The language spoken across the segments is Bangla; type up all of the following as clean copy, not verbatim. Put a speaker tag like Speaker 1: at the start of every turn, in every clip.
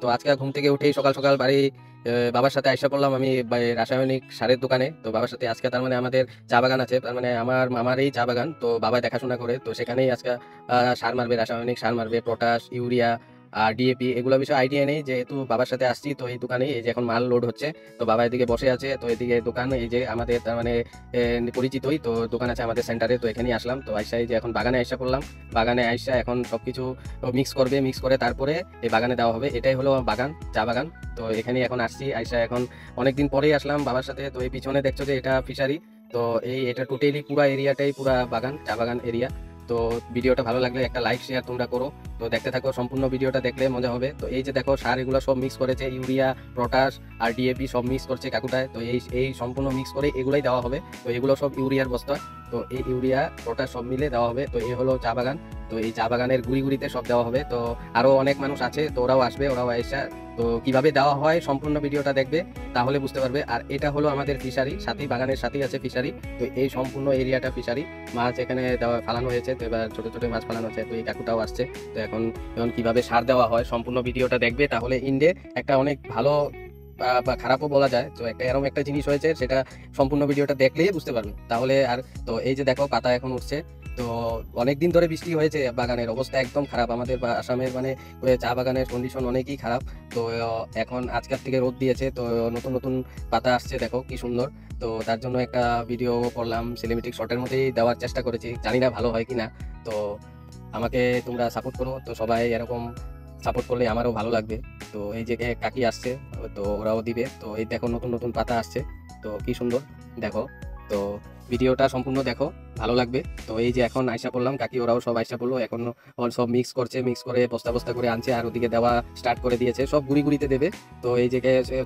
Speaker 1: তো আজকে ঘুম থেকে উঠেই সকাল সকাল বাড়ি বাবার সাথে আইসা পড়লাম আমি রাসায়নিক সারের দোকানে। তো বাবার সাথে আজকে তার মানে আমাদের চা বাগান আছে, তার মানে আমার মামারই চা বাগান, তো বাবা দেখাশোনা করে। তো সেখানেই আজকে সার মারবে, রাসায়নিক সার মারবে, পটাশ, ইউরিয়া আর ডিএপি, এগুলো বিষয়ে আইডিয়া নেই। যেহেতু বাবার সাথে আসছি, তো এই দোকানে এই যে এখন মাল লোড হচ্ছে, তো বাবা এদিকে বসে আছে, তো এদিকে দোকান এই যে আমাদের তার মানে পরিচিতই তো দোকান আছে আমাদের সেন্টারে। তো এখানেই আসলাম, তো আইসা এই যে এখন বাগানে আইসা পড়লাম। বাগানে আইসা এখন সবকিছু মিক্স করবে, মিক্স করে তারপরে এই বাগানে দেওয়া হবে। এটাই হলো বাগান, চা বাগান। তো এখানে এখন আসছি, আইসা এখন অনেকদিন পরেই আসলাম বাবার সাথে। তো এই পিছনে দেখছো যে এটা ফিশারি। তো এটা টোটালি পুরা এরিয়াটাই পুরা বাগান, চা বাগান এরিয়া। তো ভিডিওটা ভালো লাগলে একটা লাইক শেয়ার তোমরা করো। তো দেখতে থাকো, সম্পূর্ণ ভিডিওটা দেখলে মজা হবে। তো এই যে দেখো সার এগুলো সব মিক্স করেছে, ইউরিয়া, পটাশ আর ডিএপি সব মিক্স করছে কাকুটায়। তো এই সম্পূর্ণ মিক্স করে এগুলাই দেওয়া হবে। তো এগুলো সব ইউরিয়ার বস্তা। তো এই ইউরিয়া পটাশ সব মিলে দেওয়া হবে। তো এই হলো চা বাগান। তো এই চা বাগানের গুড়ি গুড়িতে সব দেওয়া হবে। তো আরো অনেক মানুষ আছে, তো ওরাও আসবে, ওরাও এসে তো কিভাবে দেওয়া হয় সম্পূর্ণ ভিডিওটা দেখবে, তাহলে বুঝতে পারবে। আর এটা হলো আমাদের ফিশারি, সাথী বাগানের সাথেই আছে ফিশারি। তো এই সম্পূর্ণ এরিয়াটা ফিশারি, মাছ এখানে দেওয়া ফালানো হয়েছে। তো এবার ছোট ছোট মাছ ফালানো হচ্ছে। তো এই কাকুটাও আসছে। তো এখন কিভাবে সার দেওয়া হয় সম্পূর্ণ ভিডিওটা দেখবে, তাহলে ইন্ডে একটা অনেক ভালো বা খারাপও বলা যায়। তো একটা এরকম একটা জিনিস হয়েছে, সেটা সম্পূর্ণ ভিডিওটা দেখলেই বুঝতে পারবে তাহলে। আর তো এই যে দেখো পাতা এখন উঠছে। তো অনেকদিন ধরে বৃষ্টি হয়েছে, বাগানের অবস্থা একদম খারাপ। আমাদের আসামের মানে চা বাগানের কন্ডিশন অনেকই খারাপ। তো এখন আজকের থেকে রোদ দিয়েছে, তো নতুন নতুন পাতা আসছে, দেখো কি সুন্দর। তো তার জন্য একটা ভিডিও করলাম, সিনেমেটিক শটের মধ্যেই দেওয়ার চেষ্টা করেছি, জানি না ভালো হয় কিনা। তো আমাকে তোমরা সাপোর্ট করো, তো সবাই এরকম সাপোর্ট করলে আমারও ভালো লাগবে। তো এই যে কাকি আসছে, তো ওরাও দিবে। তো এই দেখো নতুন নতুন পাতা আসছে, তো কি সুন্দর দেখো। তো ভিডিওটা সম্পূর্ণ দেখো, ভালো লাগবে। তো এই যে এখন আইসা পড়লাম, কাকি ওরাও সব আইসা পড়লো। এখন সব মিক্স করছে, মিক্স করে বস্তা বস্তা করে আনছে, আর ওদিকে দেওয়া স্টার্ট করে দিয়েছে, সব গুড়ি গুড়িতে দেবে। তো এই যে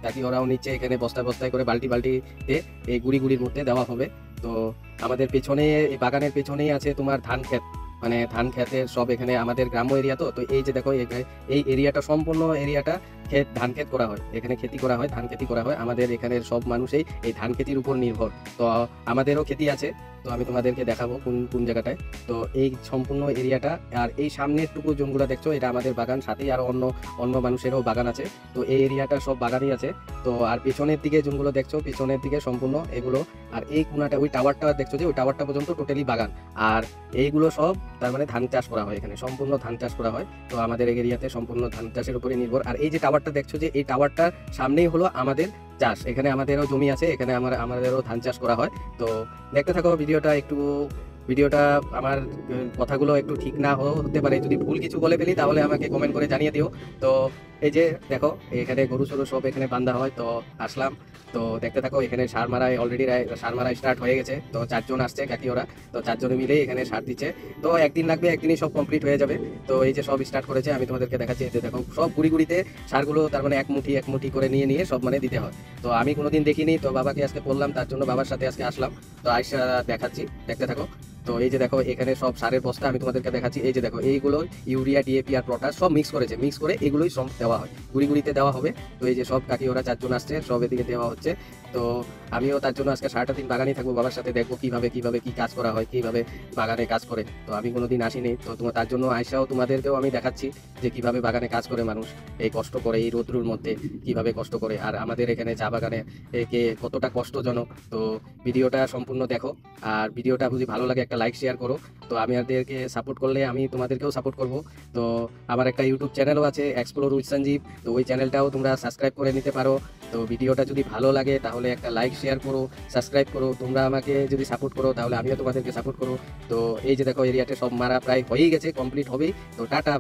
Speaker 1: কাকি ওরাও নিচ্ছে, এখানে বস্তা বস্তায় করে বালতি বালতিতে এই গুড়ি গুড়ির মধ্যে দেওয়া হবে। তো আমাদের পেছনে, এই বাগানের পেছনেই আছে তোমার ধান ক্ষেত, মানে ধান ক্ষেতের সব এখানে আমাদের গ্রাম্য এরিয়া। তো তো এই যে দেখো এই এরিয়াটা সম্পূর্ণ এরিয়াটা ধান ক্ষেত করা হয়, এখানে খেতি করা হয়, ধান খেতি করা হয়। আমাদের এখানের সব মানুষই এই ধান খেতির উপর নির্ভর। তো আমাদেরও খেতি আছে, তো আমি তোমাদেরকে দেখাবো কোন কোন জায়গাটায়। তো এই সম্পূর্ণ এরিয়াটা, আর এই সামনের টুকু জমিগুলো দেখছো, এটা আমাদের বাগান, সাথেই আরো অন্য অন্য মানুষেরও বাগান আছে। তো এই এরিয়াটা সব বাগানই আছে। তো আর পেছনের দিকে জমিগুলো দেখছো, পেছনের দিকে সম্পূর্ণ এগুলো। আর এই কোনাটা, ওই টাওয়ারটা দেখছো যে, ওই টাওয়ারটা পর্যন্ত টোটালি বাগান। আর এইগুলো সব তার মানে ধান চাষ করা হয়, এখানে সম্পূর্ণ ধান চাষ করা হয়। তো আমাদের এই এরিয়াতে সম্পূর্ণ ধান চাষের উপরে নির্ভর। আর এই যে টাওয়ারটা দেখছো যে, এই টাওয়ারটার সামনেই হলো আমাদের চাষ, এখানে আমাদেরও জমি আছে, এখানে আমাদেরও ধান চাষ করা হয়। তো দেখতে থাকো ভিডিওটা একটু। ভিডিওটা আমার কথাগুলো একটু ঠিক না হতে পারে, যদি ভুল কিছু বলে ফেলি তাহলে আমাকে কমেন্ট করে জানিয়ে দিও। তো এই যে দেখো এখানে গরু সরু সব এখানে বান্ধা হয়। তো আসলাম, তো দেখতে থাকো। এখানে সার মারাই অলরেডি সার মারা স্টার্ট হয়ে গেছে। তো 4 জন আসছে কাকি ওরা, তো 4 জনে মিলেই এখানে সার দিচ্ছে। তো একদিন লাগবে, একদিনই সব কমপ্লিট হয়ে যাবে। তো এই যে সব স্টার্ট করেছে, আমি তোমাদেরকে দেখাচ্ছি। এই যে দেখো সব গুড়ি গুড়িতে সারগুলো তার মানে এক মুঠি এক মুঠি করে নিয়ে নিয়ে সব মানে দিতে হয়। তো আমি কোনোদিন দেখিনি, তো বাবাকে আজকে বললাম, তার জন্য বাবার সাথে আজকে আসলাম। তো আইসা দেখাচ্ছি, দেখতে থাকো। তো এই যে দেখো এখানে সব সারের বস্তা আমি তোমাদেরকে দেখাচ্ছি। এই যে দেখো এইগুলো ইউরিয়া, ডিএপি আর পটাশ সব মিক্স করেছে, মিক্স করে এগুলোই সব দেওয়া হয়, গুড়ি গুড়িতে দেওয়া হবে। তো এই যে সব কাকি ওরা 4 জন আসছে, সব এদিকে দেওয়া হচ্ছে। তো আমিও তার জন্য আজকে সারাটা দিন বাগানেই থাকবো, বাবার সাথে দেখবো কিভাবে কিভাবে কি কাজ করা হয়, কিভাবে বাগানে কাজ করে। তো আমি কোনোদিন আসিনি, তো তার জন্য আইসাও তোমাদেরকেও আমি দেখাচ্ছি যে কিভাবে বাগানে কাজ করে মানুষ, এই কষ্ট করে এই রোদ্রুর মধ্যে কিভাবে কষ্ট করে। আর আমাদের এখানে চা বাগানে কে কতটা কষ্টজনক। তো ভিডিওটা সম্পূর্ণ দেখো, আর ভিডিওটা যদি ভালো লাগে একটা লাইক শেয়ার করো। তো আমি আমাদেরকে সাপোর্ট করলে আমি তোমাদেরকেও সাপোর্ট করব। তো আমার একটা ইউটিউব চ্যানেলও আছে, এক্সপ্লোর উইথ সঞ্জীব। তো ওই চ্যানেলটাও তোমরা সাবস্ক্রাইব করে নিতে পারো। তো ভিডিওটা যদি ভালো লাগে তাহলে একটা লাইক শেয়ার করো, সাবস্ক্রাইব করো। তোমরা আমাকে যদি সাপোর্ট করো তাহলে আমিও তোমাদেরকে সাপোর্ট করো। তো এই যে দেখো এরিয়াতে সব মারা প্রায় হয়েই গেছে, কমপ্লিট হবেই। তো টাটা।